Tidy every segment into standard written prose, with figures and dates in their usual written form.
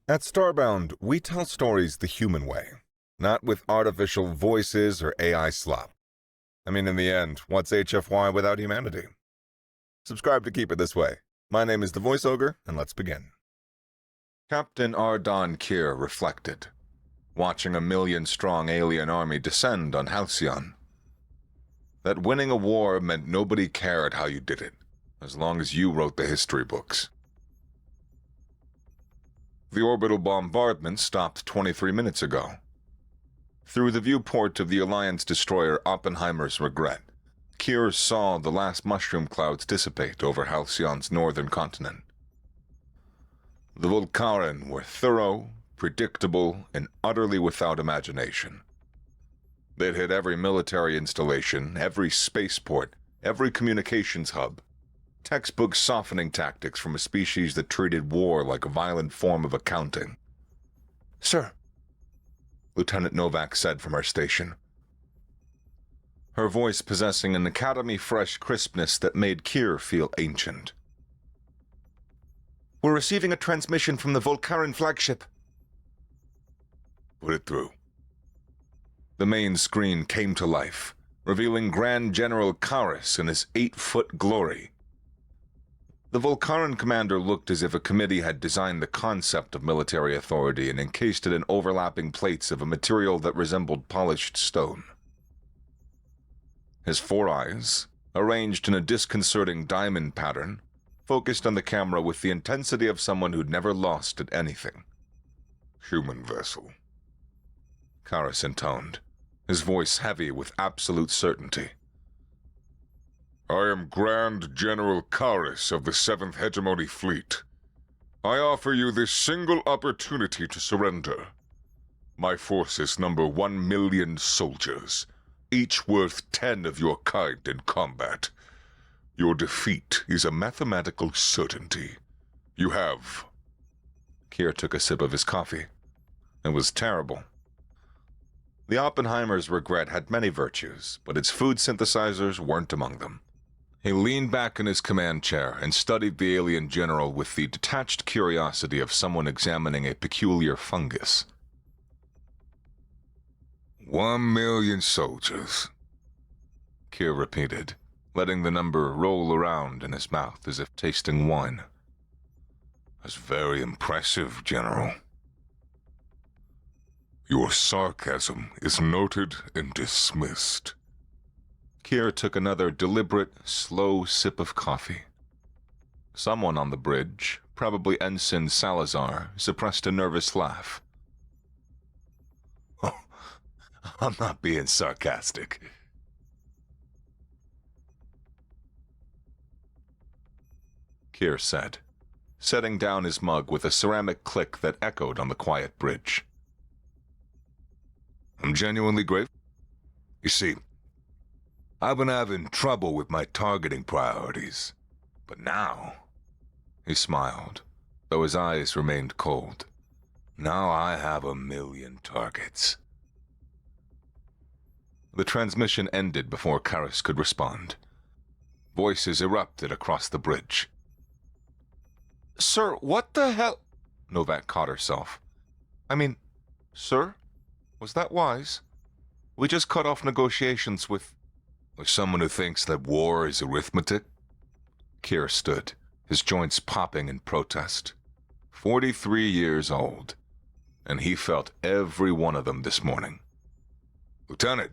At Starbound, we tell stories the human way, not with artificial voices or AI slop. I mean, in the end, what's HFY without humanity? Subscribe to keep it this way. My name is the Voice Ogre, and let's begin. Captain Ardon Kier reflected, watching a million-strong alien army descend on Halcyon. That winning a war meant nobody cared how you did it, as long as you wrote the history books. The orbital bombardment stopped 23 minutes ago. Through the viewport of the Alliance destroyer Oppenheimer's Regret, Kier saw the last mushroom clouds dissipate over Halcyon's northern continent. The Volcaren were thorough, predictable, and utterly without imagination. They'd hit every military installation, every spaceport, every communications hub. Textbook softening tactics from a species that treated war like a violent form of accounting. "Sir," Lieutenant Novak said from her station, her voice possessing an academy-fresh crispness that made Kier feel ancient. "We're receiving a transmission from the Volcaren flagship." "Put it through." The main screen came to life, revealing Grand General Karis in his 8-foot glory. The Volcaren commander looked as if a committee had designed the concept of military authority and encased it in overlapping plates of a material that resembled polished stone. His four eyes, arranged in a disconcerting diamond pattern, focused on the camera with the intensity of someone who'd never lost at anything. "Human vessel," Karis intoned, his voice heavy with absolute certainty. "I am Grand General Karis of the 7th Hegemony Fleet. I offer you this single opportunity to surrender. My forces number 1,000,000 soldiers, each worth 10 of your kind in combat. Your defeat is a mathematical certainty. You have..." Kier took a sip of his coffee. It was terrible. The Oppenheimer's Regret had many virtues, but its food synthesizers weren't among them. He leaned back in his command chair and studied the alien general with the detached curiosity of someone examining a peculiar fungus. 1,000,000 soldiers, Kier repeated, letting the number roll around in his mouth as if tasting wine. "That's very impressive, General." "Your sarcasm is noted and dismissed." Kier took another deliberate, slow sip of coffee. Someone on the bridge, probably Ensign Salazar, suppressed a nervous laugh. "Oh, I'm not being sarcastic." Kier said, setting down his mug with a ceramic click that echoed on the quiet bridge. "I'm genuinely grateful. You see, I've been having trouble with my targeting priorities. But now," he smiled, though his eyes remained cold, "now I have 1,000,000 targets." The transmission ended before Karis could respond. Voices erupted across the bridge. "Sir, what the hell—" Novak caught herself. "I mean, sir, was that wise? We just cut off negotiations with someone who thinks that war is arithmetic." Kier stood, his joints popping in protest. 43 years old, and he felt every one of them this morning. "Lieutenant,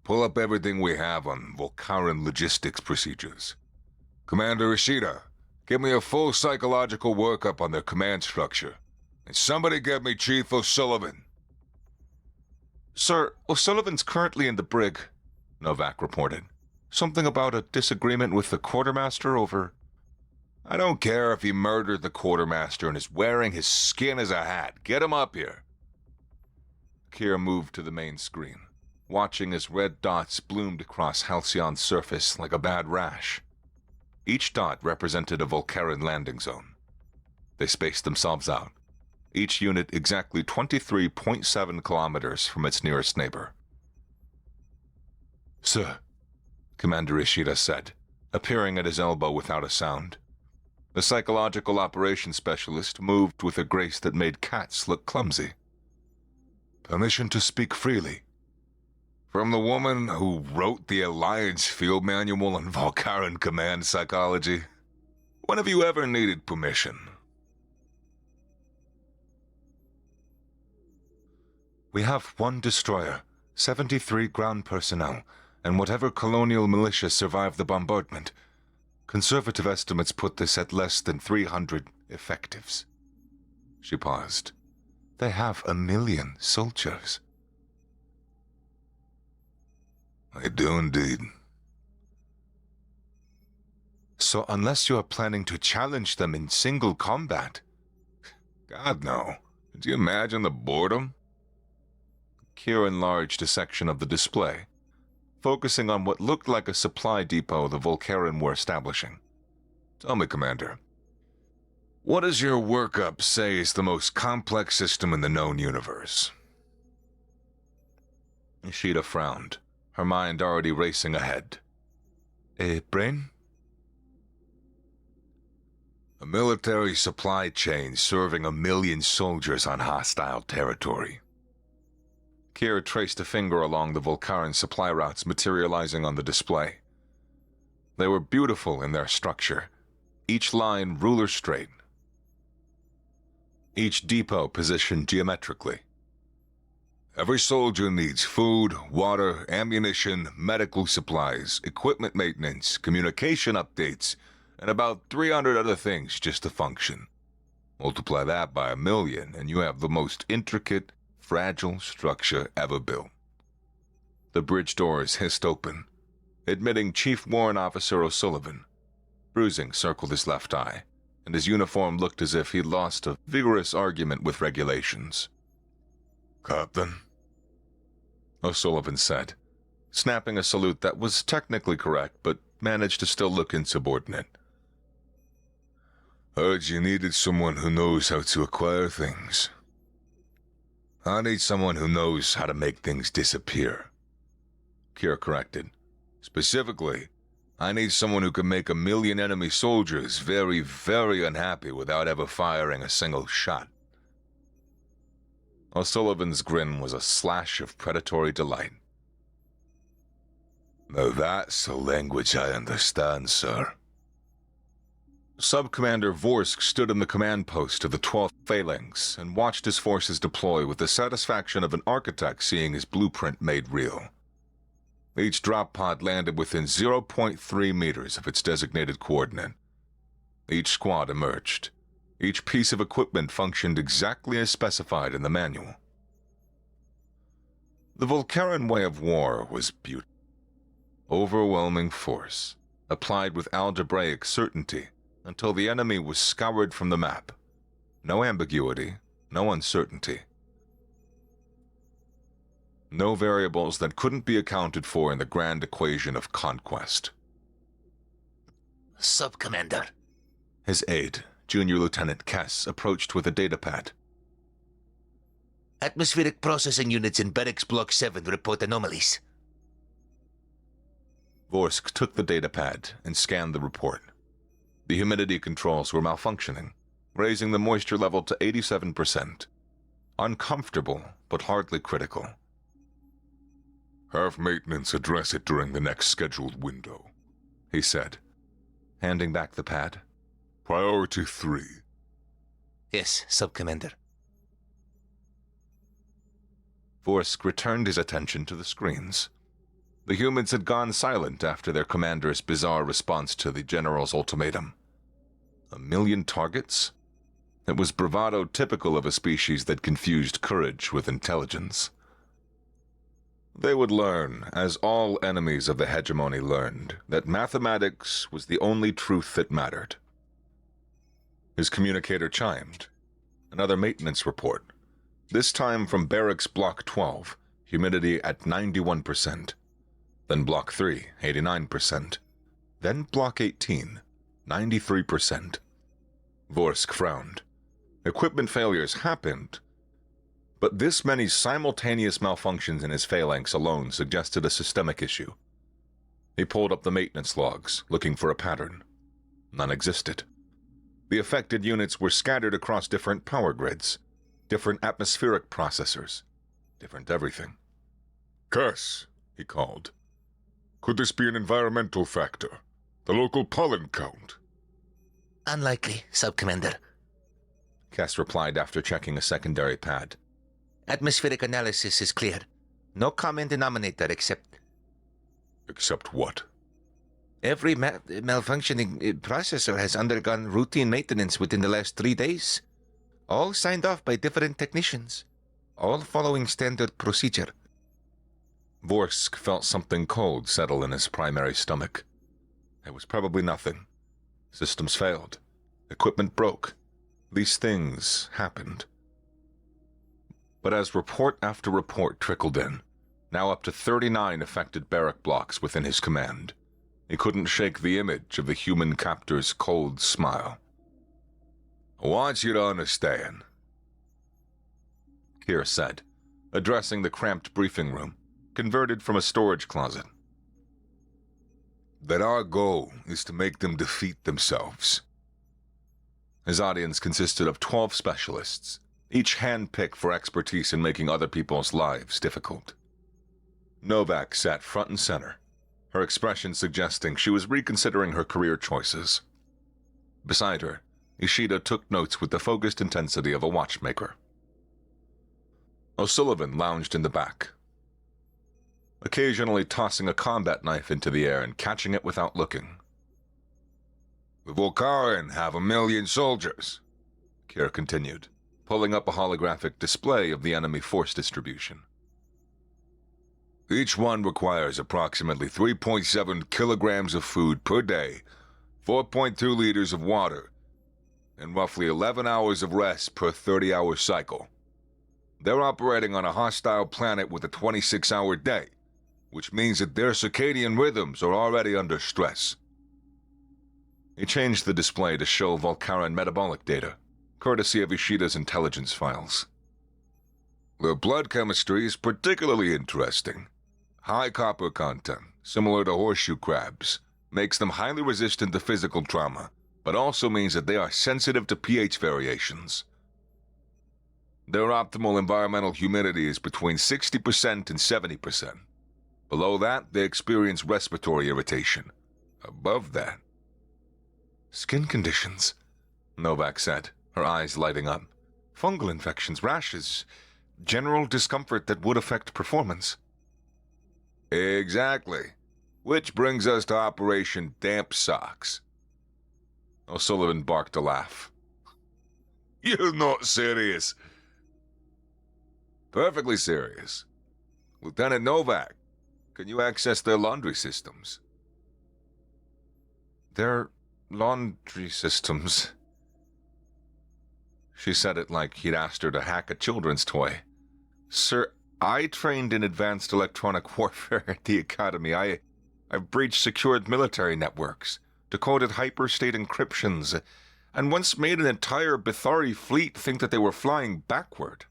pull up everything we have on Volcaren logistics procedures. Commander Ishida, give me a full psychological workup on their command structure. And somebody get me Chief O'Sullivan." "Sir, O'Sullivan's currently in the brig," Novak reported. "Something about a disagreement with the quartermaster over—" "I don't care if he murdered the quartermaster and is wearing his skin as a hat. Get him up here." Kier moved to the main screen, watching as red dots bloomed across Halcyon's surface like a bad rash. Each dot represented a Volcaren landing zone. They spaced themselves out, each unit exactly 23.7 kilometers from its nearest neighbor. "Sir," Commander Ishida said, appearing at his elbow without a sound. The psychological operations specialist moved with a grace that made cats look clumsy. "Permission to speak freely." "From the woman who wrote the Alliance Field Manual on Volcaran Command Psychology? When have you ever needed permission?" "We have one destroyer, 73 ground personnel, and whatever colonial militia survived the bombardment. Conservative estimates put this at less than 300 effectives." She paused. "They have 1,000,000 soldiers." "I do indeed." "So unless you are planning to challenge them in single combat..." "God, no. Could you imagine the boredom?" Kier enlarged a section of the display, focusing on what looked like a supply depot the Volcaran were establishing. "Tell me, Commander, what does your workup say is the most complex system in the known universe?" Ishida frowned, her mind already racing ahead. "A brain?" "A military supply chain serving 1,000,000 soldiers on hostile territory." Kier traced a finger along the Volcaran supply routes materializing on the display. They were beautiful in their structure, each line ruler straight, each depot positioned geometrically. "Every soldier needs food, water, ammunition, medical supplies, equipment maintenance, communication updates, and about 300 other things just to function. Multiply that by 1,000,000, and you have the most intricate, fragile structure ever built." The bridge doors hissed open, admitting Chief Warrant Officer O'Sullivan. Bruising circled his left eye, and his uniform looked as if he'd lost a vigorous argument with regulations. "Captain," O'Sullivan said, snapping a salute that was technically correct but managed to still look insubordinate. "Heard you needed someone who knows how to acquire things." "I need someone who knows how to make things disappear," Kier corrected. "Specifically, I need someone who can make 1,000,000 enemy soldiers very, very unhappy without ever firing a single shot." O'Sullivan's grin was a slash of predatory delight. "Now that's a language I understand, sir." Sub-Commander Vorsk stood in the command post of the 12th Phalanx and watched his forces deploy with the satisfaction of an architect seeing his blueprint made real. Each drop pod landed within 0.3 meters of its designated coordinate. Each squad emerged. Each piece of equipment functioned exactly as specified in the manual. The Volcaran way of war was beautiful. Overwhelming force, applied with algebraic certainty until the enemy was scoured from the map. No ambiguity, no uncertainty. No variables that couldn't be accounted for in the grand equation of conquest. "Sub-Commander." His aide, Junior Lieutenant Kess, approached with a datapad. "Atmospheric processing units in Barracks Block 7 report anomalies." Vorsk took the datapad and scanned the report. The humidity controls were malfunctioning, raising the moisture level to 87%. Uncomfortable, but hardly critical. "Have maintenance address it during the next scheduled window," he said, handing back the pad. "Priority 3. "Yes, Sub-Commander." Vorsk returned his attention to the screens. The humans had gone silent after their commander's bizarre response to the general's ultimatum. 1,000,000 targets? It was bravado typical of a species that confused courage with intelligence. They would learn, as all enemies of the hegemony learned, that mathematics was the only truth that mattered. His communicator chimed. Another maintenance report. This time from Barracks Block 12, humidity at 91%. Then Block 3, 89%. Then Block 18, 93%. Vorsk frowned. Equipment failures happened, but this many simultaneous malfunctions in his phalanx alone suggested a systemic issue. He pulled up the maintenance logs, looking for a pattern. None existed. The affected units were scattered across different power grids, different atmospheric processors, different everything. Cass, he called. Could this be an environmental factor? The local pollen count? Unlikely, Sub-Commander. Cass replied after checking a secondary pad. Atmospheric analysis is clear. No common denominator except... Except what? Every malfunctioning processor has undergone routine maintenance within the last 3 days. All signed off by different technicians. All following standard procedure. Vorsk felt something cold settle in his primary stomach. It was probably nothing. Systems failed. Equipment broke. These things happened. But as report after report trickled in, now up to 39 affected barrack blocks within his command, he couldn't shake the image of the human captor's cold smile. I want you to understand, Kier said, addressing the cramped briefing room, converted from a storage closet, that our goal is to make them defeat themselves. His audience consisted of 12 specialists, each handpicked for expertise in making other people's lives difficult. Novak sat front and center, her expression suggesting she was reconsidering her career choices. Beside her, Ishida took notes with the focused intensity of a watchmaker. O'Sullivan lounged in the back, occasionally tossing a combat knife into the air and catching it without looking. The Volkaren have 1 million soldiers, Kier continued, pulling up a holographic display of the enemy force distribution. Each one requires approximately 3.7 kilograms of food per day, 4.2 liters of water, and roughly 11 hours of rest per 30-hour cycle. They're operating on a hostile planet with a 26-hour day, which means that their circadian rhythms are already under stress. He changed the display to show Volkaren metabolic data, courtesy of Ishida's intelligence files. Their blood chemistry is particularly interesting. High copper content, similar to horseshoe crabs, makes them highly resistant to physical trauma, but also means that they are sensitive to pH variations. Their optimal environmental humidity is between 60% and 70%. Below that, they experience respiratory irritation. Above that... Skin conditions, Novak said, her eyes lighting up. Fungal infections, rashes, general discomfort that would affect performance. Exactly. Which brings us to Operation Damp Socks. O'Sullivan barked a laugh. You're not serious. Perfectly serious. Lieutenant Novak, can you access their laundry systems? Their laundry systems? She said it like he'd asked her to hack a children's toy. Sir, I trained in advanced electronic warfare at the Academy. I've breached secured military networks, decoded hyperstate encryptions, and once made an entire Bithari fleet think that they were flying backward.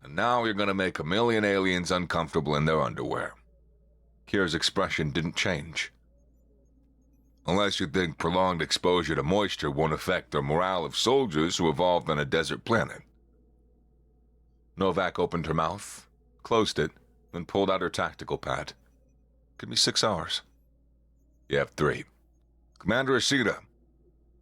And now you're going to make 1 million aliens uncomfortable in their underwear. Kier's expression didn't change. Unless you think prolonged exposure to moisture won't affect the morale of soldiers who evolved on a desert planet. Novak opened her mouth, closed it, then pulled out her tactical pad. Give me 6 hours. You have 3. Commander Ishida,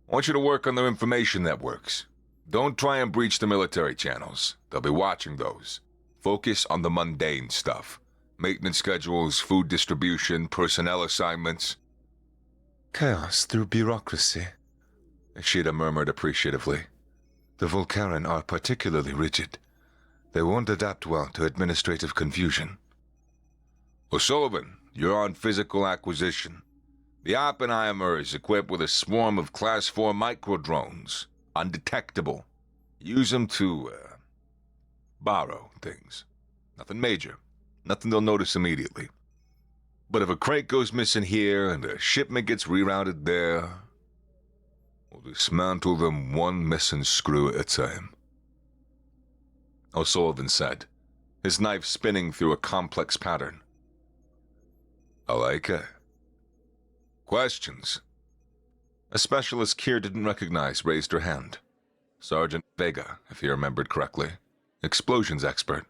I want you to work on their information networks. Don't try and breach the military channels. They'll be watching those. Focus on the mundane stuff. Maintenance schedules, food distribution, personnel assignments. Chaos through bureaucracy, Ishida murmured appreciatively. The Volkaren are particularly rigid. They won't adapt well to administrative confusion. O'Sullivan, you're on physical acquisition. The Oppenheimer is equipped with a swarm of Class 4 microdrones. Undetectable. Use them to, borrow things. Nothing major. Nothing they'll notice immediately. But if a crate goes missing here and a shipment gets rerouted there, we'll dismantle them one missing screw at a time. O'Sullivan said, his knife spinning through a complex pattern. I like it. Questions? A specialist Kier didn't recognize raised her hand. Sergeant Vega, if he remembered correctly. Explosions expert.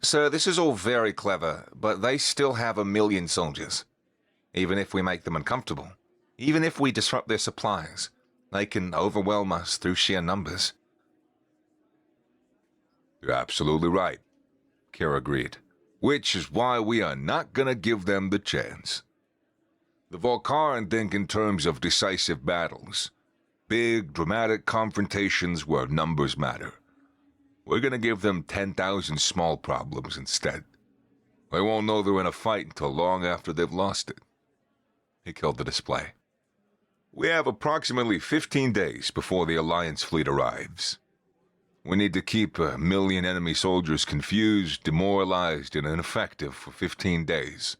Sir, this is all very clever, but they still have 1,000,000 soldiers. Even if we make them uncomfortable, even if we disrupt their supplies, they can overwhelm us through sheer numbers. You're absolutely right, Kier agreed. Which is why we are not gonna give them the chance. The Volcaran think in terms of decisive battles. Big, dramatic confrontations where numbers matter. We're gonna give them 10,000 small problems instead. They won't know they're in a fight until long after they've lost it. He killed the display. We have approximately 15 days before the Alliance fleet arrives. We need to keep 1,000,000 enemy soldiers confused, demoralized, and ineffective for 15 days.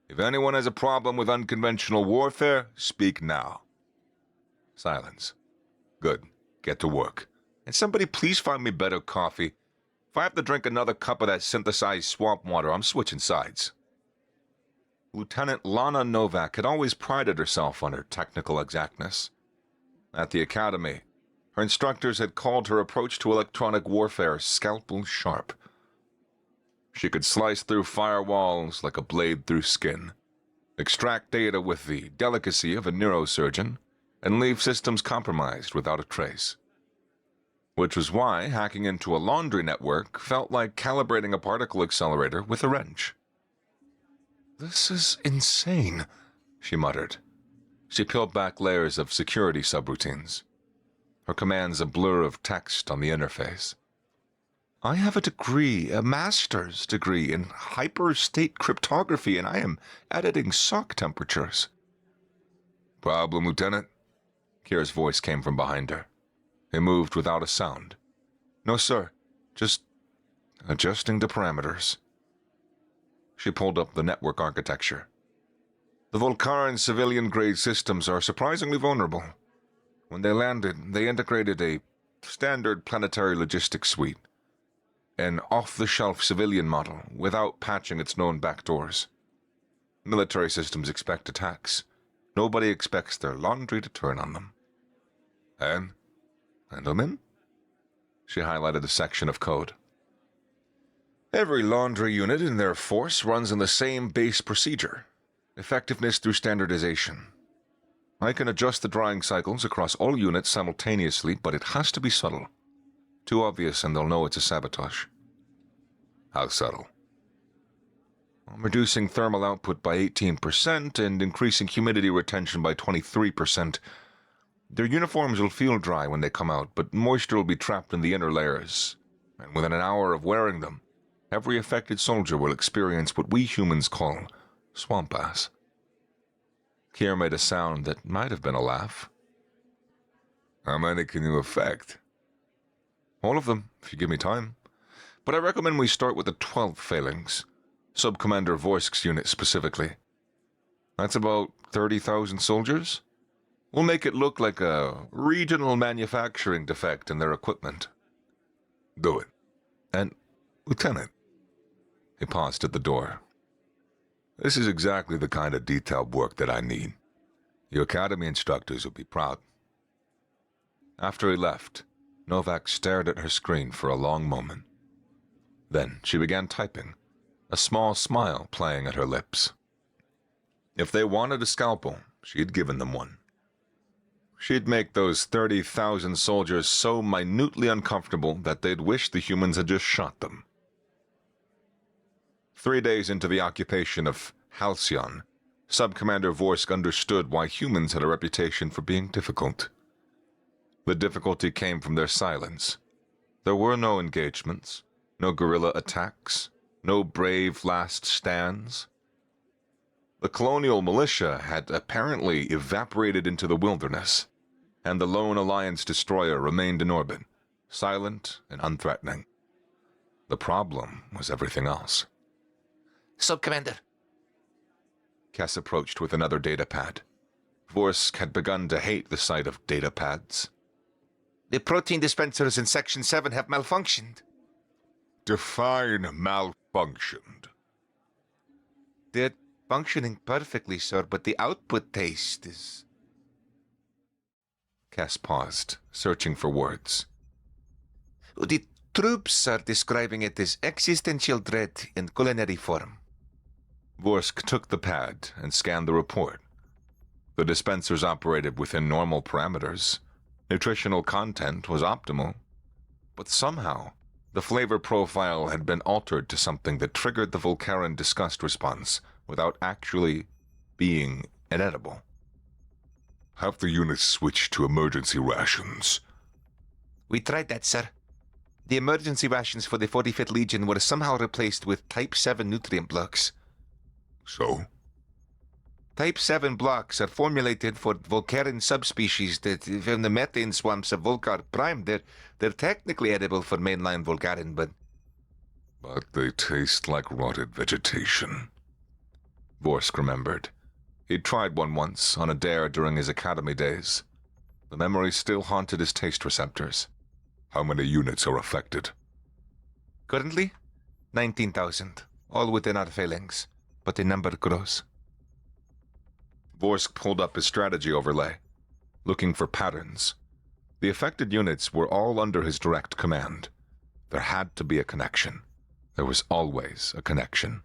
If anyone has a problem with unconventional warfare, speak now. Silence. Good. Get to work. And somebody please find me better coffee. If I have to drink another cup of that synthesized swamp water, I'm switching sides. Lieutenant Lana Novak had always prided herself on her technical exactness. At the academy, her instructors had called her approach to electronic warfare scalpel sharp. She could slice through firewalls like a blade through skin, extract data with the delicacy of a neurosurgeon, and leave systems compromised without a trace. Which was why hacking into a laundry network felt like calibrating a particle accelerator with a wrench. "This is insane," she muttered. She peeled back layers of security subroutines, her commands a blur of text on the interface. "I have a degree, a master's degree in hyperstate cryptography, and I am editing sock temperatures." "Problem, Lieutenant?" Kier's voice came from behind her. He moved without a sound. "No, sir. Just adjusting the parameters." She pulled up the network architecture. The Volcaran civilian-grade systems are surprisingly vulnerable. When they landed, they integrated a standard planetary logistics suite, an off-the-shelf civilian model without patching its known backdoors. Military systems expect attacks. Nobody expects their laundry to turn on them. And Endelman? She highlighted a section of code. Every laundry unit in their force runs on the same base procedure. Effectiveness through standardization. I can adjust the drying cycles across all units simultaneously, but it has to be subtle. Too obvious and they'll know it's a sabotage. How subtle? I'm reducing thermal output by 18% and increasing humidity retention by 23%. Their uniforms will feel dry when they come out, but moisture will be trapped in the inner layers. And within an hour of wearing them, every affected soldier will experience what we humans call swamp ass. Kier made a sound that might have been a laugh. How many can you affect? All of them, if you give me time. But I recommend we start with the 12 failings. Sub-Commander Voisk's unit specifically. That's about 30,000 soldiers. We'll make it look like a regional manufacturing defect in their equipment. Do it. And, Lieutenant. He paused at the door. This is exactly the kind of detailed work that I need. Your academy instructors will be proud. After he left, Novak stared at her screen for a long moment. Then she began typing, a small smile playing at her lips. If they wanted a scalpel, she had given them one. She'd make those 30,000 soldiers so minutely uncomfortable that they'd wish the humans had just shot them. 3 days into the occupation of Halcyon, Sub-Commander Vorsk understood why humans had a reputation for being difficult. The difficulty came from their silence. There were no engagements, no guerrilla attacks, no brave last stands. The colonial militia had apparently evaporated into the wilderness, and the lone Alliance destroyer remained in orbit, silent and unthreatening. The problem was everything else. Sub-Commander. Kess approached with another datapad. Vorsk had begun to hate the sight of datapads. The protein dispensers in Section 7 have malfunctioned. Define malfunctioned. They're functioning perfectly, sir, but the output taste is Cass paused, searching for words. The troops are describing it as existential dread in culinary form. Vorsk took the pad and scanned the report. The dispensers operated within normal parameters. Nutritional content was optimal. But somehow, the flavor profile had been altered to something that triggered the Volcaran disgust response without actually being inedible. Have the units switched to emergency rations? We tried that, sir. The emergency rations for the 45th Legion were somehow replaced with Type 7 nutrient blocks. So? Type 7 blocks are formulated for Volcaran subspecies that from the methane swamps of Volcar Prime. They're technically edible for mainline Volcaran, but they taste like rotted vegetation. Vorsk remembered. He'd tried one once, on a dare during his academy days. The memory still haunted his taste receptors. How many units are affected? Currently, 19,000, all within our failings, but the number grows. Vorsk pulled up his strategy overlay, looking for patterns. The affected units were all under his direct command. There had to be a connection. There was always a connection.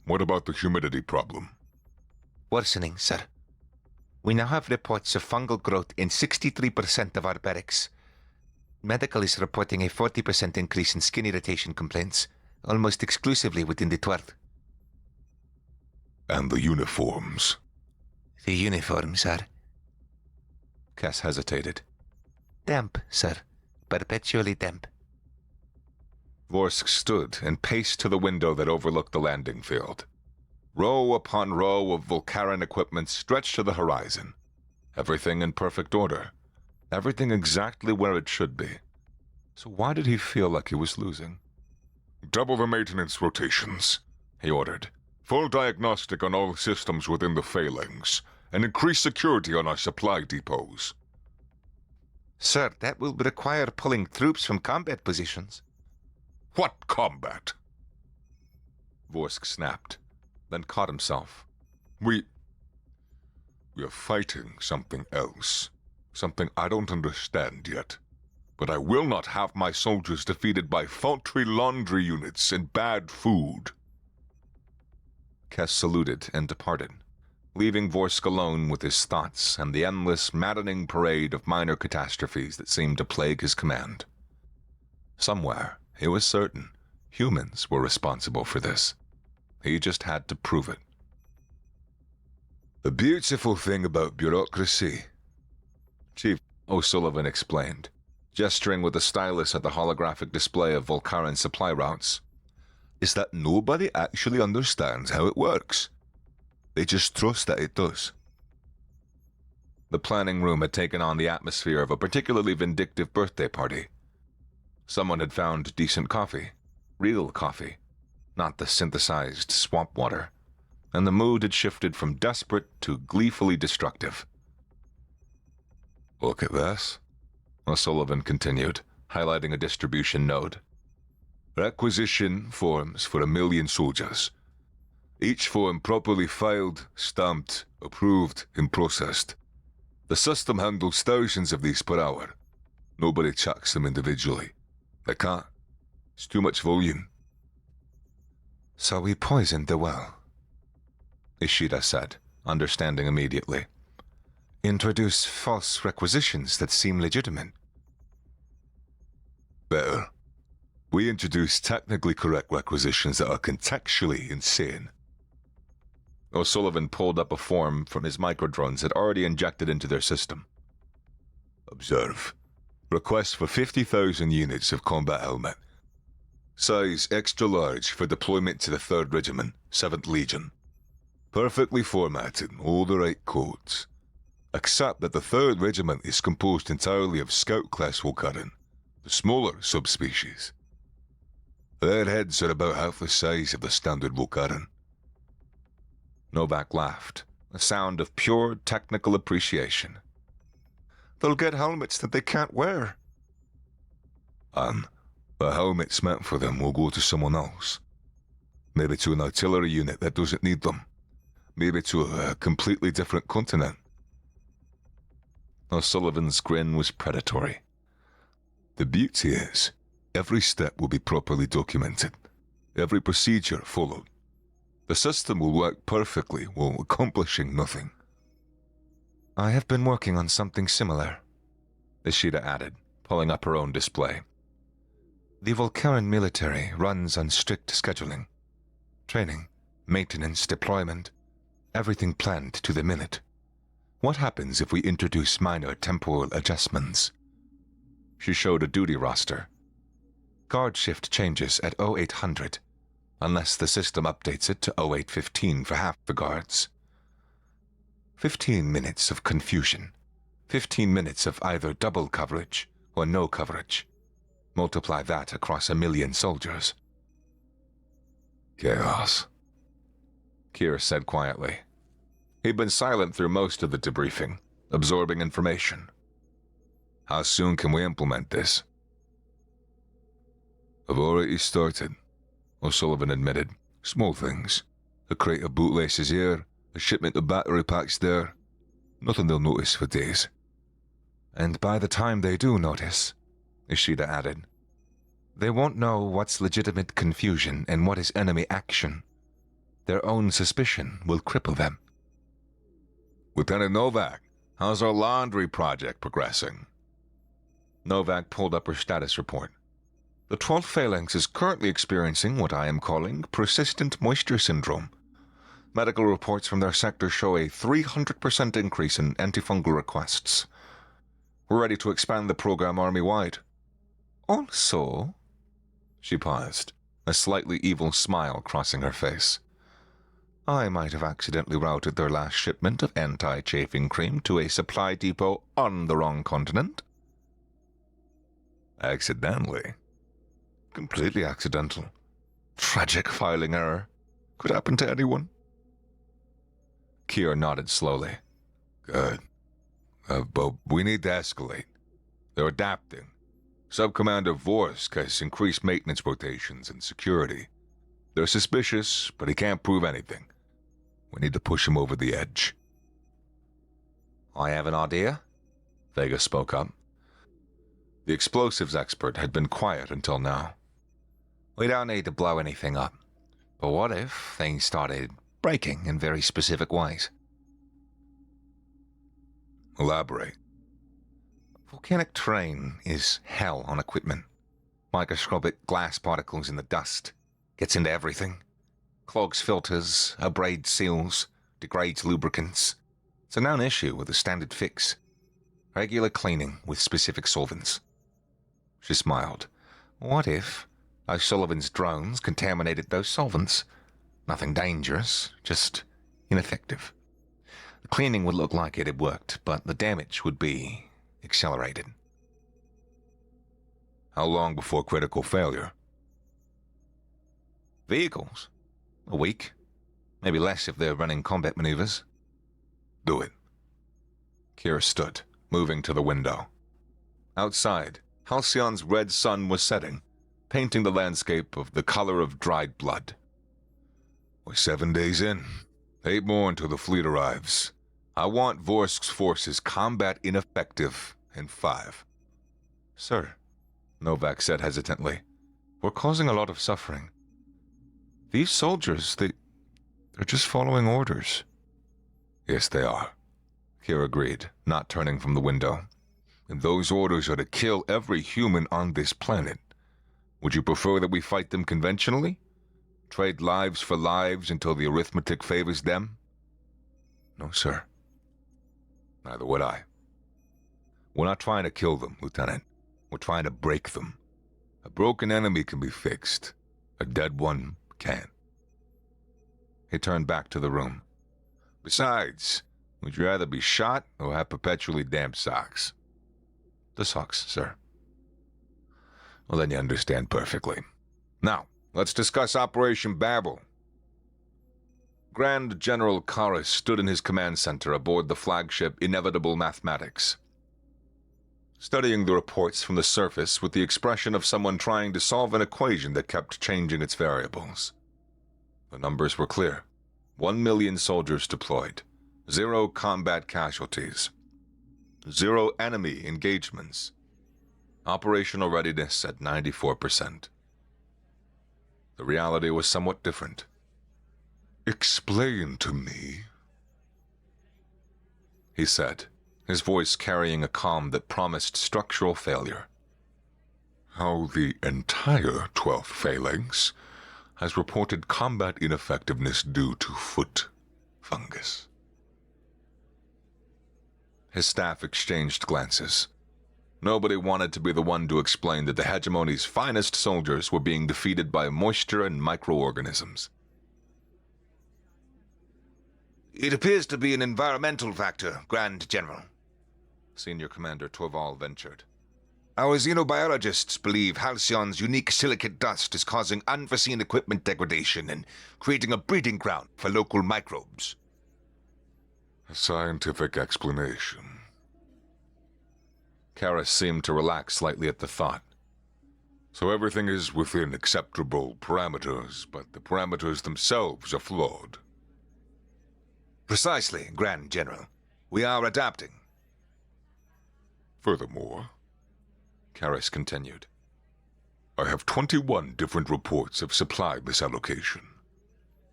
What about the humidity problem? Worsening, sir. We now have reports of fungal growth in 63% of our barracks. Medical is reporting a 40% increase in skin irritation complaints, almost exclusively within the Twelfth. And the uniforms? The uniforms are Cass hesitated. damp, sir. Perpetually damp. Vorsk stood and paced to the window that overlooked the landing field. Row upon row of Volcaran equipment stretched to the horizon. Everything in perfect order. Everything exactly where it should be. So why did he feel like he was losing? Double the maintenance rotations, he ordered. Full diagnostic on all systems within the phalanx, and increase security on our supply depots. Sir, that will require pulling troops from combat positions. What combat? Vorsk snapped, then caught himself. We are fighting something else. Something I don't understand yet. But I will not have my soldiers defeated by faulty laundry units and bad food. Cass saluted and departed, leaving Vorsk alone with his thoughts and the endless, maddening parade of minor catastrophes that seemed to plague his command. Somewhere, he was certain, humans were responsible for this. He just had to prove it. The beautiful thing about bureaucracy, Chief O'Sullivan explained, gesturing with a stylus at the holographic display of Volcaran supply routes, is that nobody actually understands how it works. They just trust that it does. The planning room had taken on the atmosphere of a particularly vindictive birthday party. Someone had found decent coffee, real coffee, not the synthesized swamp water, and the mood had shifted from desperate to gleefully destructive. Look at this, O'Sullivan continued, highlighting a distribution node. Requisition forms for 1 million soldiers. Each form properly filed, stamped, approved, and processed. The system handles thousands of these per hour. Nobody checks them individually. They can't. It's too much volume. So we poisoned the well, Ishida said, understanding immediately. Introduce false requisitions that seem legitimate. Better. We introduce technically correct requisitions that are contextually insane. O'Sullivan pulled up a form from his microdrones had already injected into their system. Observe. Request for 50,000 units of combat helmet. Size extra large for deployment to the 3rd Regiment, 7th Legion. Perfectly formatted, all the right codes. Except that the 3rd Regiment is composed entirely of Scout-class Volcaran, the smaller subspecies. Their heads are about half the size of the standard Volcaran. Novak laughed, a sound of pure technical appreciation. They'll get helmets that they can't wear. And the helmets meant for them will go to someone else. Maybe to an artillery unit that doesn't need them. Maybe to a completely different continent. O'Sullivan's grin was predatory. The beauty is, every step will be properly documented, every procedure followed. The system will work perfectly while accomplishing nothing. I have been working on something similar, Ishida added, pulling up her own display. The Volcaran military runs on strict scheduling. Training, maintenance, deployment, everything planned to the minute. What happens if we introduce minor temporal adjustments? She showed a duty roster. Guard shift changes at 0800, unless the system updates it to 0815 for half the guards. 15 minutes of confusion. 15 minutes of either double coverage or no coverage. Multiply that across 1 million soldiers. Chaos, Keir said quietly. He'd been silent through most of the debriefing, absorbing information. How soon can we implement this? I've already started, O'Sullivan admitted. Small things. A crate of bootlaces here, a shipment of battery packs there. Nothing they'll notice for days. And by the time they do notice, Ishida added, they won't know what's legitimate confusion and what is enemy action. Their own suspicion will cripple them. Lieutenant Novak, how's our laundry project progressing? Novak pulled up her status report. The 12th Phalanx is currently experiencing what I am calling persistent moisture syndrome. Medical reports from their sector show a 300% increase in antifungal requests. We're ready to expand the program army-wide. Also, she paused, a slightly evil smile crossing her face. I might have accidentally routed their last shipment of anti-chafing cream to a supply depot on the wrong continent. Accidentally? Completely accidental. Tragic filing error. Could happen to anyone. Keir nodded slowly. Good. But we need to escalate. They're adapting. Sub-Commander Vorsk has increased maintenance rotations and security. They're suspicious, but he can't prove anything. We need to push him over the edge. I have an idea, Vega spoke up. The explosives expert had been quiet until now. We don't need to blow anything up. But what if things started breaking in very specific ways? Elaborate. Volcanic terrain is hell on equipment. Microscopic glass particles in the dust. Gets into everything. Clogs filters, abrades seals, degrades lubricants. It's a known issue with a standard fix. Regular cleaning with specific solvents. She smiled. What if O'Sullivan's drones contaminated those solvents? Nothing dangerous, just ineffective. The cleaning would look like it had worked, but the damage would be accelerated. How long before critical failure? Vehicles? A week. Maybe less if they're running combat maneuvers. Do it. Keir stood, moving to the window. Outside, Halcyon's red sun was setting, painting the landscape of the color of dried blood. We're 7 days in. 8 more until the fleet arrives. I want Vorsk's forces combat ineffective in 5. Sir, Novak said hesitantly, we're causing a lot of suffering. These soldiers, they're just following orders. Yes, they are, Keir agreed, not turning from the window. And those orders are to kill every human on this planet. Would you prefer that we fight them conventionally? Trade lives for lives until the arithmetic favors them? No, sir. Neither would I. We're not trying to kill them, Lieutenant. We're trying to break them. A broken enemy can be fixed. A dead one can't. He turned back to the room. Besides, would you rather be shot or have perpetually damp socks? The socks, sir. Well, then you understand perfectly. Now, let's discuss Operation Babel. Grand General Karras stood in his command center aboard the flagship Inevitable Mathematics, studying the reports from the surface with the expression of someone trying to solve an equation that kept changing its variables. The numbers were clear. 1 million soldiers deployed. 0 combat casualties. 0 enemy engagements. Operational readiness at 94%. The reality was somewhat different. Explain to me, He said, his voice carrying a calm that promised structural failure. how the entire 12th Phalanx has reported combat ineffectiveness due to foot fungus. His staff exchanged glances. Nobody wanted to be the one to explain that the hegemony's finest soldiers were being defeated by moisture and microorganisms. It appears to be an environmental factor, Grand General. Senior Commander Torval ventured. Our xenobiologists believe Halcyon's unique silicate dust is causing unforeseen equipment degradation and creating a breeding ground for local microbes. A scientific explanation. Karras seemed to relax slightly at the thought. So everything is within acceptable parameters, but the parameters themselves are flawed. Precisely, Grand General. We are adapting. Furthermore, Karras continued, I have 21 different reports of supply misallocation.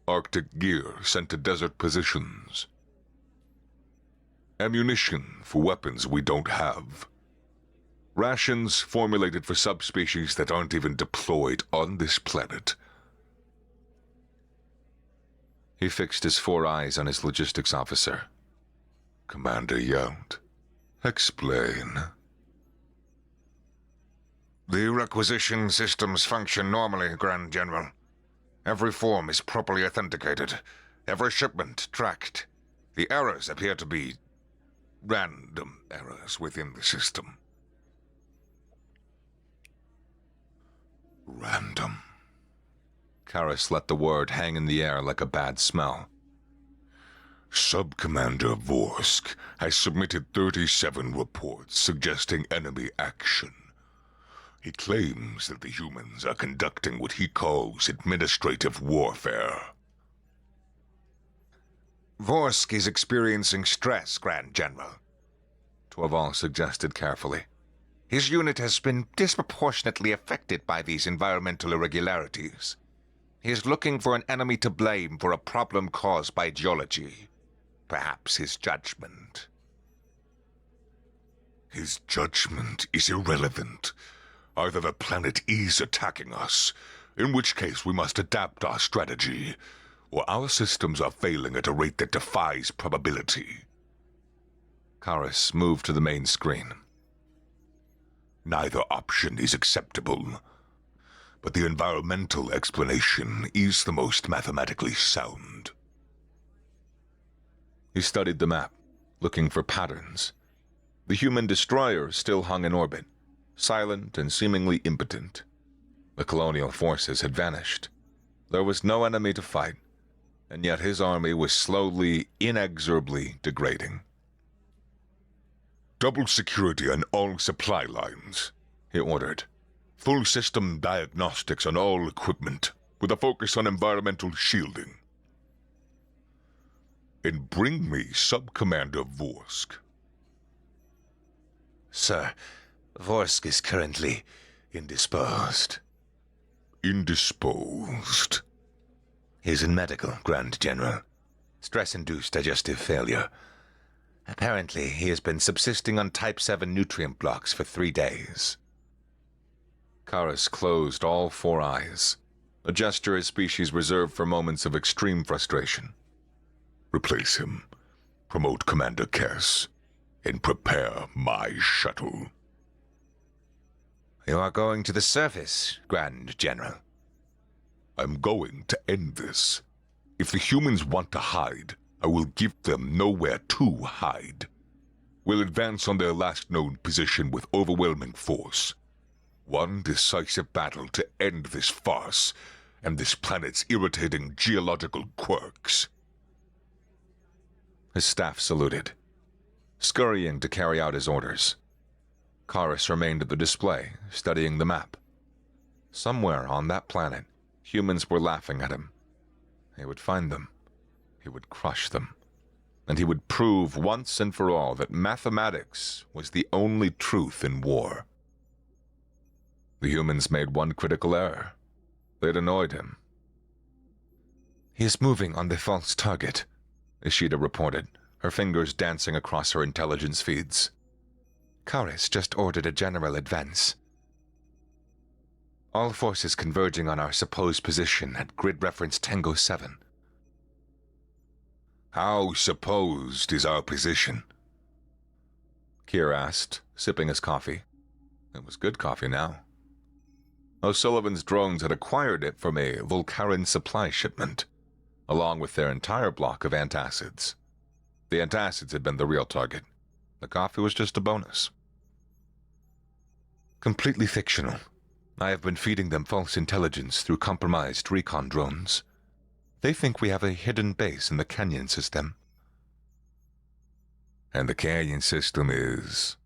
Arctic gear sent to desert positions. Ammunition for weapons we don't have. Rations formulated for subspecies that aren't even deployed on this planet. He fixed his 4 eyes on his logistics officer. Commander Yount, explain. The requisition systems function normally, Grand General. Every form is properly authenticated. Every shipment tracked. The errors appear to be random errors within the system. Random. Karras let the word hang in the air like a bad smell. Sub-Commander Vorsk has submitted 37 reports suggesting enemy action. He claims that the humans are conducting what he calls administrative warfare. Vorsk is experiencing stress, Grand General. Torval suggested carefully. His unit has been disproportionately affected by these environmental irregularities. He is looking for an enemy to blame for a problem caused by geology. Perhaps his judgment. His judgment is irrelevant. Either the planet is attacking us, in which case we must adapt our strategy, or our systems are failing at a rate that defies probability. Karras moved to the main screen. Neither option is acceptable, but the environmental explanation is the most mathematically sound. He studied the map, looking for patterns. The human destroyer still hung in orbit, silent and seemingly impotent. The colonial forces had vanished. There was no enemy to fight, and yet his army was slowly, inexorably degrading. Double security on all supply lines, He ordered. Full system diagnostics on all equipment, with a focus on environmental shielding. And bring me Sub-Commander Vorsk. Sir, Vorsk is currently indisposed. Indisposed? He is in medical, Grand General. Stress-induced digestive failure. Apparently, he has been subsisting on Type 7 nutrient blocks for 3 days. Karras closed all 4 eyes, a gesture his species reserved for moments of extreme frustration. Replace him, promote Commander Kess, and prepare my shuttle. You are going to the surface, Grand General. I'm going to end this. If the humans want to hide, I will give them nowhere to hide. We'll advance on their last known position with overwhelming force. One decisive battle to end this farce and this planet's irritating geological quirks. His staff saluted, scurrying to carry out his orders. Karras remained at the display, studying the map. Somewhere on that planet, humans were laughing at him. He would find them. He would crush them. and he would prove once and for all that mathematics was the only truth in war. The humans made one critical error. They'd annoyed him. He is moving on the false target, Ishida reported, her fingers dancing across her intelligence feeds. Karis just ordered a general advance. All forces converging on our supposed position at grid reference Tango 7. How supposed is our position? Kier asked, sipping his coffee. It was good coffee now. O'Sullivan's drones had acquired it from a Volcaran supply shipment, along with their entire block of antacids. The antacids had been the real target. The coffee was just a bonus. Completely fictional. I have been feeding them false intelligence through compromised recon drones. They think we have a hidden base in the canyon system. And the canyon system is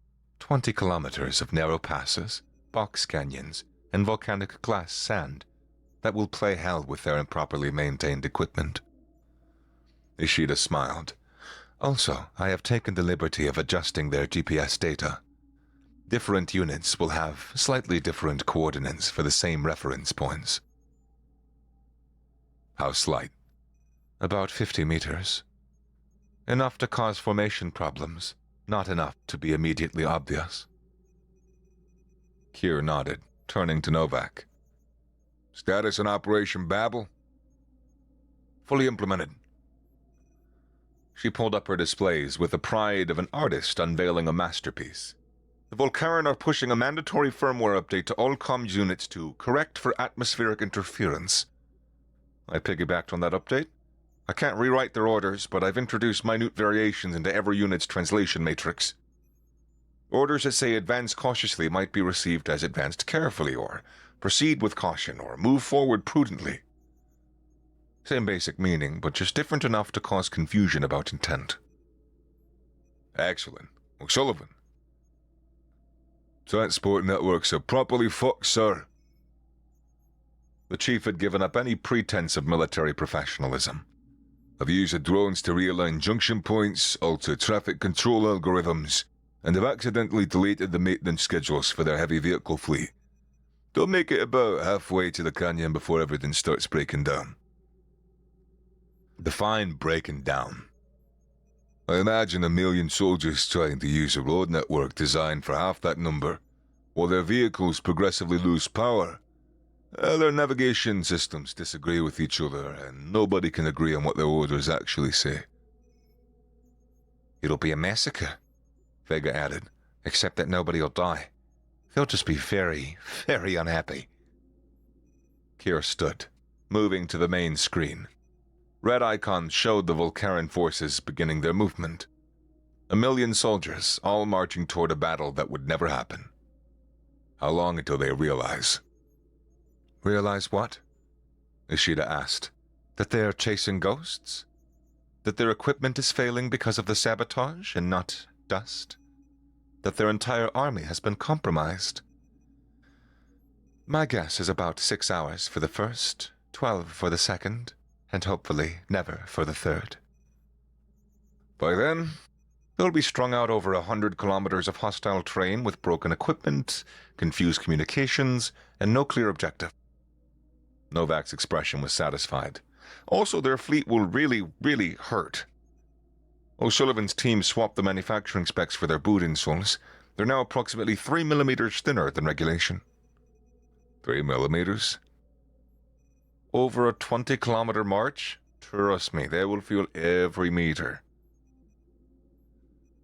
20 kilometers of narrow passes, box canyons, and volcanic glass sand that will play hell with their improperly maintained equipment. Ishida smiled. Also, I have taken the liberty of adjusting their GPS data. Different units will have slightly different coordinates for the same reference points. How slight? About 50 meters. Enough to cause formation problems, not enough to be immediately obvious. Kier nodded, turning to Novak. Status on Operation Babel? Fully implemented. She pulled up her displays with the pride of an artist unveiling a masterpiece. The Volcaran are pushing a mandatory firmware update to all comms units to correct for atmospheric interference. I piggybacked on that update. I can't rewrite their orders, but I've introduced minute variations into every unit's translation matrix. Orders that say advance cautiously might be received as advanced carefully, or proceed with caution, or move forward prudently. Same basic meaning, but just different enough to cause confusion about intent. Excellent. O'Sullivan. Transport networks are properly fucked, sir. The chief had given up any pretense of military professionalism. I've used the drones to realign junction points, alter traffic control algorithms, and have accidentally deleted the maintenance schedules for their heavy vehicle fleet. They'll make it about halfway to the canyon before everything starts breaking down. Define breaking down. I imagine 1 million soldiers trying to use a road network designed for half that number, while their vehicles progressively lose power. Their navigation systems disagree with each other, and nobody can agree on what their orders actually say. It'll be a massacre, Vega added, except that nobody will die. They'll just be very, very unhappy. Kier stood, moving to the main screen. Red icons showed the Volcaran forces beginning their movement. 1 million soldiers, all marching toward a battle that would never happen. How long until they realize? Realize what? Ishida asked. That they are chasing ghosts? That their equipment is failing because of the sabotage and not dust? That their entire army has been compromised? My guess is about 6 hours for the first, 12 for the second, and hopefully never for the third. By then, they'll be strung out over 100 kilometers of hostile terrain with broken equipment, confused communications, and no clear objective. Novak's expression was satisfied. Also, their fleet will really hurt. O'Sullivan's team swapped the manufacturing specs for their boot insoles. They're now approximately 3 millimeters thinner than regulation. 3 millimeters? Over a 20-kilometer march? Trust me, they will feel every meter.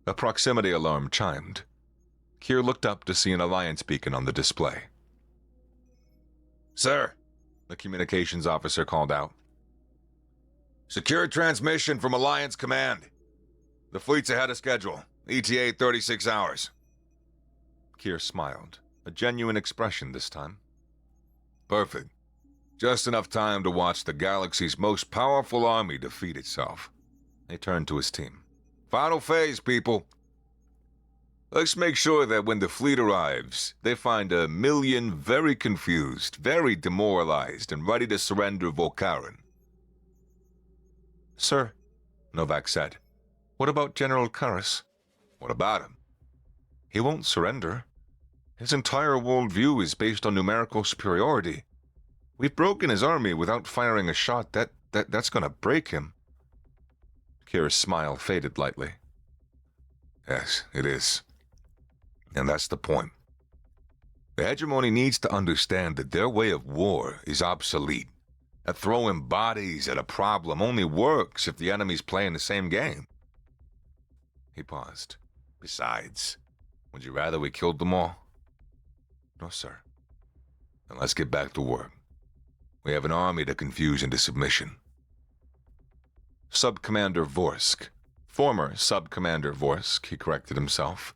A proximity alarm chimed. Kier looked up to see an Alliance beacon on the display. Sir, the communications officer called out. Secure transmission from Alliance Command. The fleet's ahead of schedule. ETA 36 hours. Kier smiled, a genuine expression this time. Perfect. Just enough time to watch the galaxy's most powerful army defeat itself. He turned to his team. Final phase, people. Let's make sure that when the fleet arrives, they find 1 million very confused, very demoralized, and ready to surrender Volcaran. Sir, Novak said. What about General Karras? What about him? He won't surrender. His entire worldview is based on numerical superiority. We've broken his army without firing a shot. That's gonna break him. Kira's smile faded lightly. Yes, it is. And that's the point. The hegemony needs to understand that their way of war is obsolete. That throwing bodies at a problem only works if the enemy's playing the same game. He paused. Besides, would you rather we killed them all? No, sir. Then let's get back to work. We have an army to confuse into submission. Sub-Commander Vorsk, former Sub-Commander Vorsk, he corrected himself,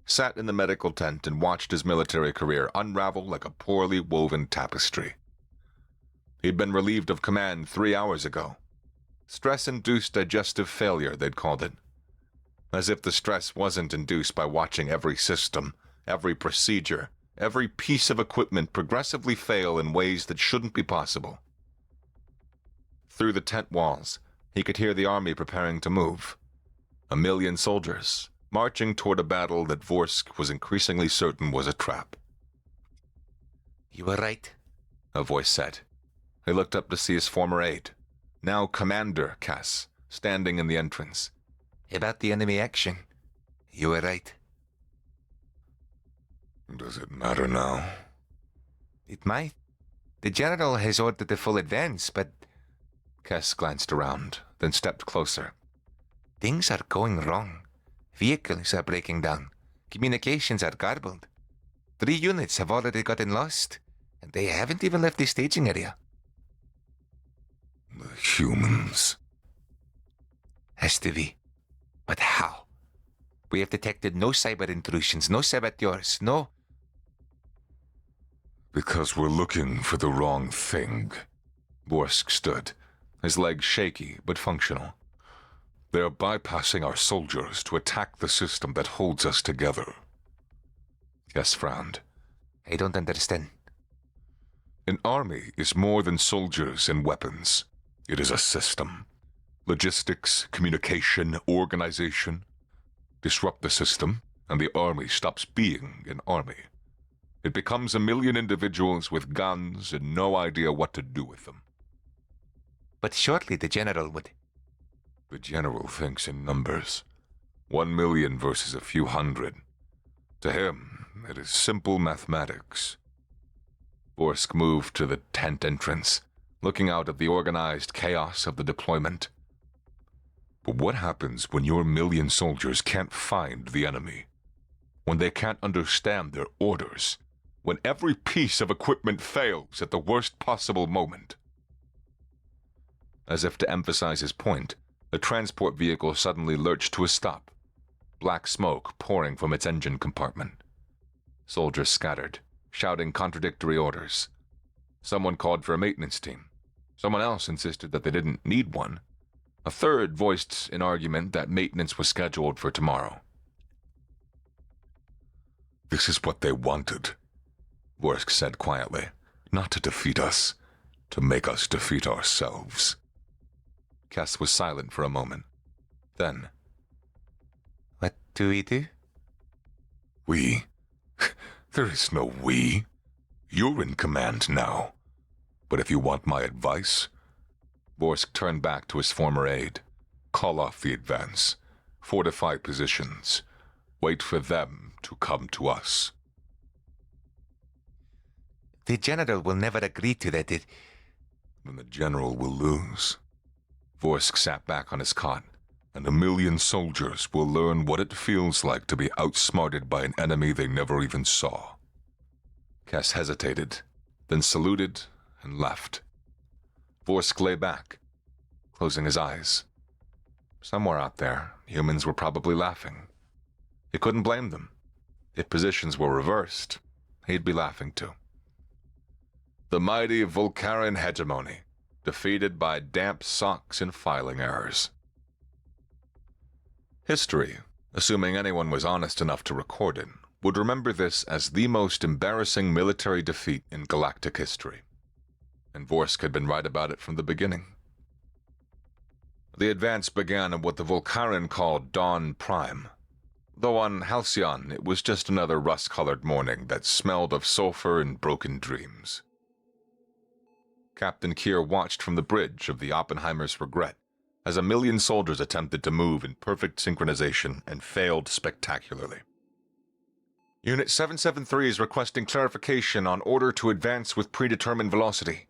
sat in the medical tent and watched his military career unravel like a poorly woven tapestry. He'd been relieved of command 3 hours ago. Stress-induced digestive failure, they'd called it. As if the stress wasn't induced by watching every system, every procedure, every piece of equipment progressively fail in ways that shouldn't be possible. Through the tent walls, he could hear the army preparing to move. 1 million soldiers, marching toward a battle that Vorsk was increasingly certain was a trap. You were right, a voice said. He looked up to see his former aide, now Commander Cass, standing in the entrance. about the enemy action. You were right. Does it matter now? It might. The general has ordered the full advance, but... Cass glanced around, then stepped closer. Things are going wrong. Vehicles are breaking down. Communications are garbled. 3 units have already gotten lost, and they haven't even left the staging area. The humans. Has to be. But how? We have detected no cyber intrusions, no saboteurs, no... Because we're looking for the wrong thing. Vorsk stood, his legs shaky but functional. They're bypassing our soldiers to attack the system that holds us together. Cass frowned. I don't understand. An army is more than soldiers and weapons. It is a system. Logistics, communication, organization. Disrupt the system, and the army stops being an army. It becomes 1 million individuals with guns and no idea what to do with them. But surely the general would... The general thinks in numbers. 1 million versus a few hundred. To him, it is simple mathematics. Vorsk moved to the tent entrance, looking out at the organized chaos of the deployment. But what happens when your 1 million soldiers can't find the enemy? When they can't understand their orders? When every piece of equipment fails at the worst possible moment? As if to emphasize his point, the transport vehicle suddenly lurched to a stop, black smoke pouring from its engine compartment. Soldiers scattered, shouting contradictory orders. Someone called for a maintenance team. Someone else insisted that they didn't need one. A third voiced an argument that maintenance was scheduled for tomorrow. This is what they wanted, Vorsk said quietly. Not to defeat us, to make us defeat ourselves. Cass was silent for a moment. Then, What do we do? We? There is no we. You're in command now. But if you want my advice... Vorsk turned back to his former aide. Call off the advance. Fortify positions. Wait for them to come to us. The general will never agree to that. Then the general will lose. Vorsk sat back on his cot. And 1 million soldiers will learn what it feels like to be outsmarted by an enemy they never even saw. Cass hesitated, then saluted and left. Vorsk lay back, closing his eyes. Somewhere out there, humans were probably laughing. He couldn't blame them. If positions were reversed, he'd be laughing too. The mighty Volcaran hegemony, defeated by damp socks and filing errors. History, assuming anyone was honest enough to record it, would remember this as the most embarrassing military defeat in galactic history. And Vorsk had been right about it from the beginning. The advance began at what the Volcaran called Dawn Prime, though on Halcyon it was just another rust-colored morning that smelled of sulfur and broken dreams. Captain Kier watched from the bridge of the Oppenheimer's Regret as a million soldiers attempted to move in perfect synchronization and failed spectacularly. Unit 773 is requesting clarification on order to advance with predetermined velocity,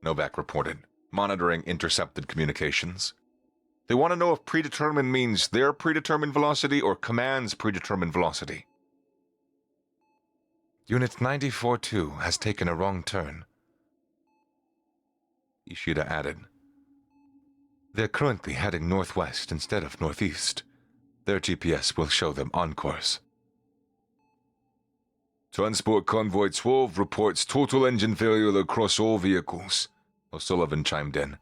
Novak reported, monitoring intercepted communications. They want to know if predetermined means their predetermined velocity or command's predetermined velocity. Unit 94-2 has taken a wrong turn, Ishida added. They're currently heading northwest instead of northeast. Their GPS will show them on course. Transport Convoy 12 reports total engine failure across all vehicles, O'Sullivan chimed in.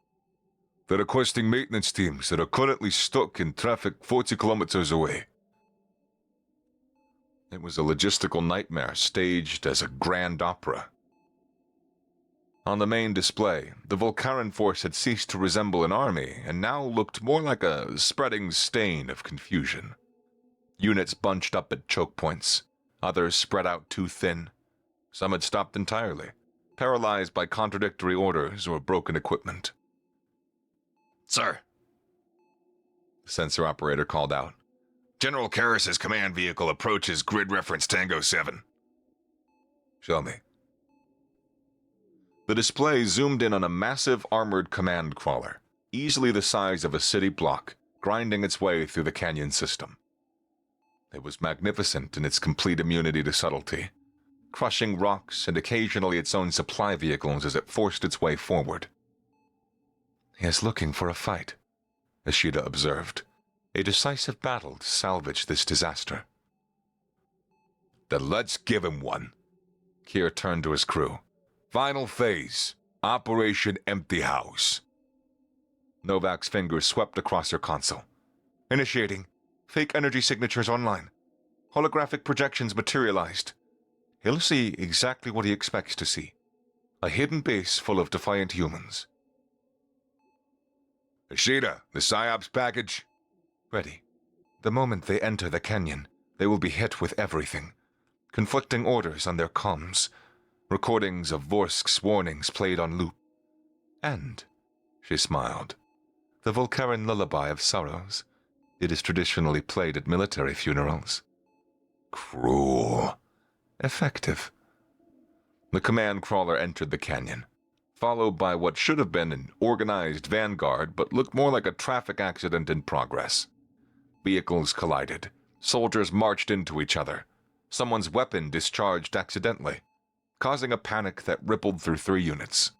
They're requesting maintenance teams that are currently stuck in traffic 40 kilometers away. It was a logistical nightmare staged as a grand opera. On the main display, the Volcaran force had ceased to resemble an army and now looked more like a spreading stain of confusion. Units bunched up at choke points, others spread out too thin. Some had stopped entirely, paralyzed by contradictory orders or broken equipment. Sir, the sensor operator called out. General Karras's command vehicle approaches grid reference Tango 7. Show me. The display zoomed in on a massive armored command crawler, easily the size of a city block, grinding its way through the canyon system. It was magnificent in its complete immunity to subtlety, crushing rocks and occasionally its own supply vehicles as it forced its way forward. He is looking for a fight, Ishida observed. A decisive battle to salvage this disaster. Then let's give him one. Kier turned to his crew. Final phase. Operation Empty House. Novak's fingers swept across her console. Initiating. Fake energy signatures online. Holographic projections materialized. He'll see exactly what he expects to see. A hidden base full of defiant humans. Ishida, the PSYOPS package. Ready. The moment they enter the canyon, they will be hit with everything. Conflicting orders on their comms. Recordings of Vorsk's warnings played on loop. And, she smiled, the Volcaran lullaby of sorrows. It is traditionally played at military funerals. Cruel. Effective. The command crawler entered the canyon, followed by what should have been an organized vanguard but looked more like a traffic accident in progress. Vehicles collided. Soldiers marched into each other. Someone's weapon discharged accidentally, causing a panic that rippled through 3 units.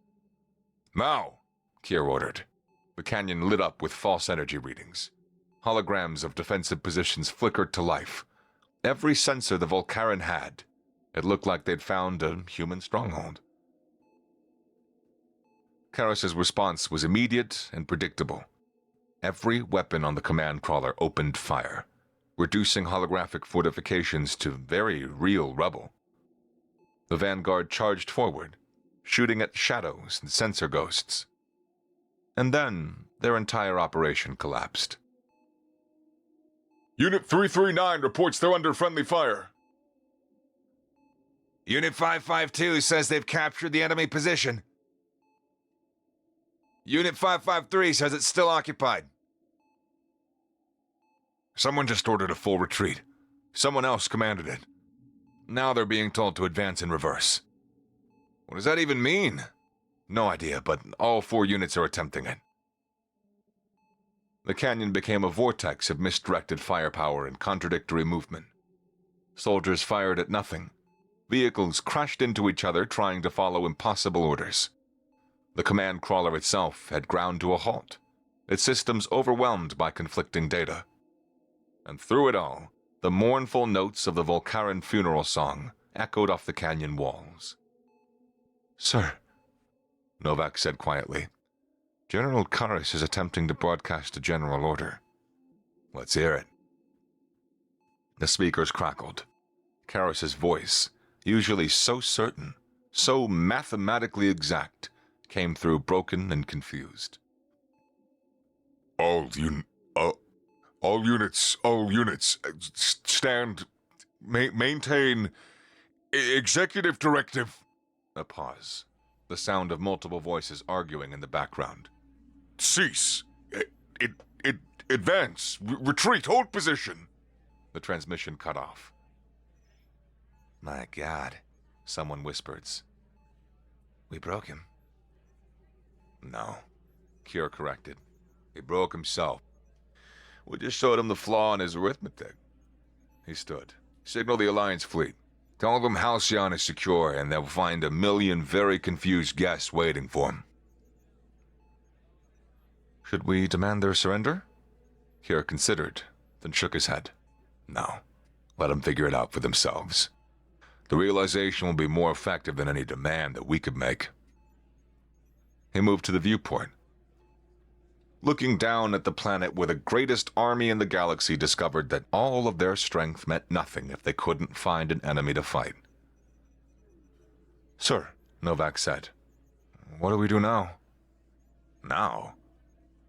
Now, Kier ordered. The canyon lit up with false energy readings. Holograms of defensive positions flickered to life. Every sensor the Volcaran had. It looked like they'd found a human stronghold. Karras's response was immediate and predictable. Every weapon on the command crawler opened fire, reducing holographic fortifications to very real rubble. The vanguard charged forward, shooting at shadows and sensor ghosts. And then their entire operation collapsed. Unit 339 reports they're under friendly fire. Unit 552 says they've captured the enemy position. Unit 553 says it's still occupied. Someone just ordered a full retreat. Someone else commanded it. Now they're being told to advance in reverse. What does that even mean? No idea, but all 4 units are attempting it. The canyon became a vortex of misdirected firepower and contradictory movement. Soldiers fired at nothing. Vehicles crashed into each other trying to follow impossible orders. The command crawler itself had ground to a halt, its systems overwhelmed by conflicting data. And through it all, the mournful notes of the Volcaran funeral song echoed off the canyon walls. "Sir," Novak said quietly, "General Karras is attempting to broadcast a general order." "Let's hear it." The speakers crackled. Karras's voice, usually so certain, so mathematically exact, came through broken and confused. All units, stand, maintain, executive directive. A pause. The sound of multiple voices arguing in the background. Cease. Advance. Retreat. Hold position. The transmission cut off. My God, Someone whispers. we broke him. No, Kier corrected. He broke himself. We just showed him the flaw in his arithmetic. He stood. Signal the Alliance fleet. Tell them Halcyon is secure and they'll find a million very confused guests waiting for him. Should we demand their surrender? Kier considered, then shook his head. No. Let them figure it out for themselves. The realization will be more effective than any demand that we could make. He moved to the viewport. Looking down at the planet where the greatest army in the galaxy discovered that all of their strength meant nothing if they couldn't find an enemy to fight. Sir, Novak said. What do we do now? Now?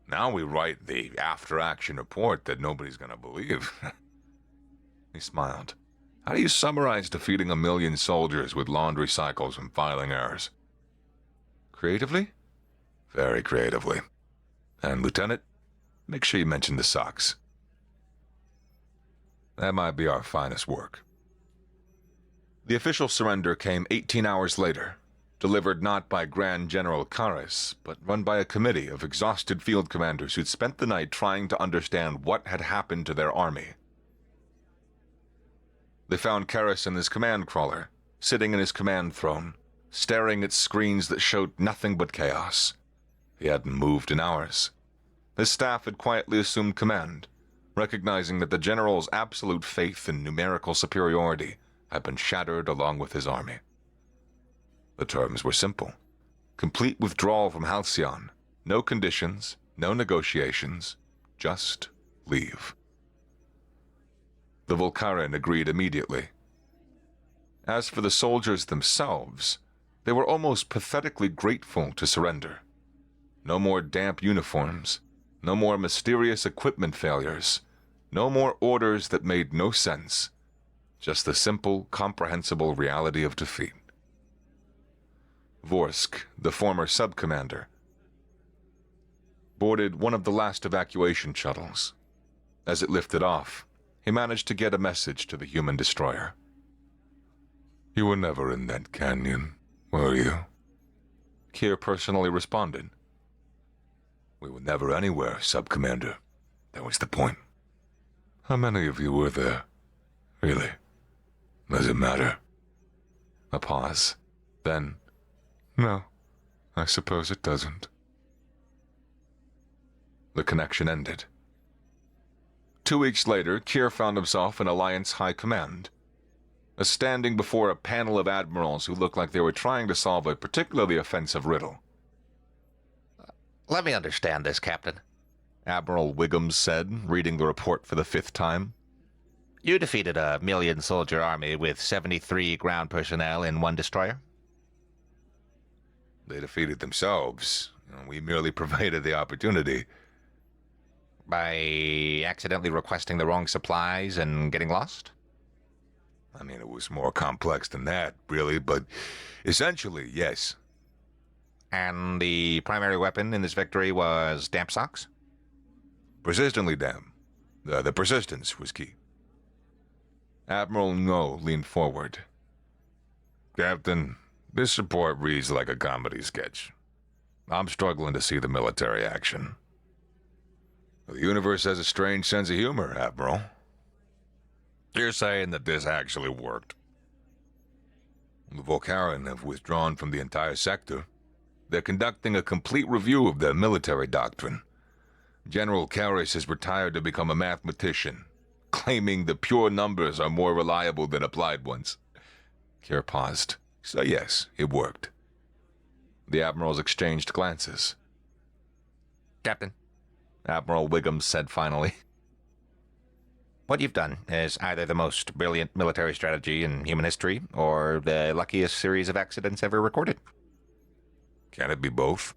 Now we write the after-action report that nobody's gonna believe. He smiled. How do you summarize defeating 1 million soldiers with laundry cycles and filing errors? Creatively? Very creatively. And Lieutenant, make sure you mention the socks. That might be our finest work. The official surrender came 18 hours later, delivered not by Grand General Karras, but run by a committee of exhausted field commanders who'd spent the night trying to understand what had happened to their army. They found Karras in his command crawler, sitting in his command throne, staring at screens that showed nothing but chaos. He hadn't moved in hours. His staff had quietly assumed command, recognizing that the general's absolute faith in numerical superiority had been shattered along with his army. The terms were simple. Complete withdrawal from Halcyon. No conditions, no negotiations, just leave. The Volcaran agreed immediately. As for the soldiers themselves, they were almost pathetically grateful to surrender. No more damp uniforms, no more mysterious equipment failures, no more orders that made no sense, just the simple, comprehensible reality of defeat. Vorsk, the former sub-commander, boarded one of the last evacuation shuttles. As it lifted off, he managed to get a message to the human destroyer. You were never in that canyon, were you? Kier personally responded. We were never anywhere, Sub-Commander. That was the point. How many of you were there? Really? Does it matter? A pause. Then, no, I suppose it doesn't. The connection ended. 2 weeks later, Kier found himself in Alliance High Command, standing before a panel of admirals who looked like they were trying to solve a particularly offensive riddle. Let me understand this, Captain. Admiral Wiggums said, reading the report for the 5th time. You defeated a 1 million-soldier army with 73 ground personnel in 1 destroyer? They defeated themselves. We merely provided the opportunity. By accidentally requesting the wrong supplies and getting lost? I mean, it was more complex than that, really, but essentially, yes. And the primary weapon in this victory was damp socks? Persistently damp. The persistence was key. Admiral No leaned forward. Captain, this report reads like a comedy sketch. I'm struggling to see the military action. The universe has a strange sense of humor, Admiral. You're saying that this actually worked. The Volcaran have withdrawn from the entire sector. They're conducting a complete review of their military doctrine. General Karras has retired to become a mathematician, claiming the pure numbers are more reliable than applied ones. Kier paused. So yes, it worked. The admirals exchanged glances. Captain, Admiral Wiggums said finally. what you've done is either the most brilliant military strategy in human history or the luckiest series of accidents ever recorded. Can it be both?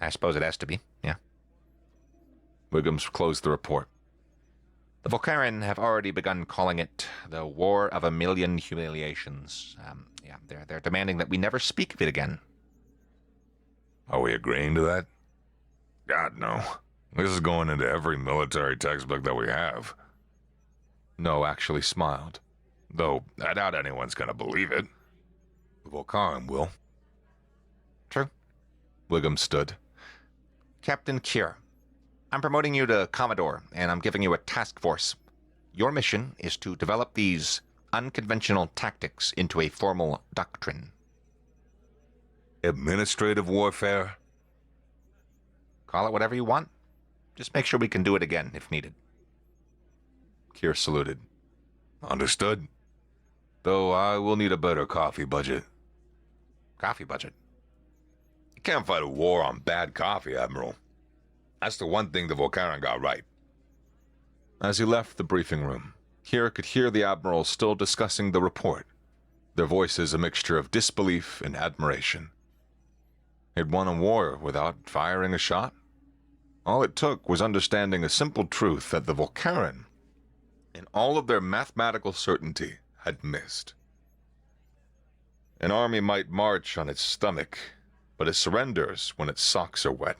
I suppose it has to be, yeah. Wiggums closed the report. The Volcaren have already begun calling it the War of a Million Humiliations. They're demanding that we never speak of it again. Are we agreeing to that? God, no. This is going into every military textbook that we have. No actually smiled. Though, I doubt anyone's gonna believe it. The Volcaren will. True. Wiggum stood. Captain Kier, I'm promoting you to Commodore, and I'm giving you a task force. Your mission is to develop these unconventional tactics into a formal doctrine. Administrative warfare? Call it whatever you want. Just make sure we can do it again if needed. Kier saluted. Understood. Though I will need a better coffee budget. Coffee budget. You can't fight a war on bad coffee, Admiral. That's the one thing the Volcaren got right. As he left the briefing room, Kier could hear the Admiral still discussing the report, their voices a mixture of disbelief and admiration. He'd won a war without firing a shot. All it took was understanding a simple truth that the Volcaren, in all of their mathematical certainty, had missed. An army might march on its stomach, but it surrenders when its socks are wet.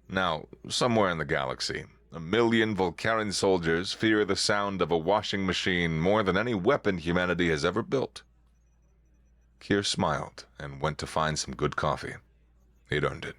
Now, somewhere in the galaxy, 1 million Volcaren soldiers fear the sound of a washing machine more than any weapon humanity has ever built. Kier smiled and went to find some good coffee. He'd earned it.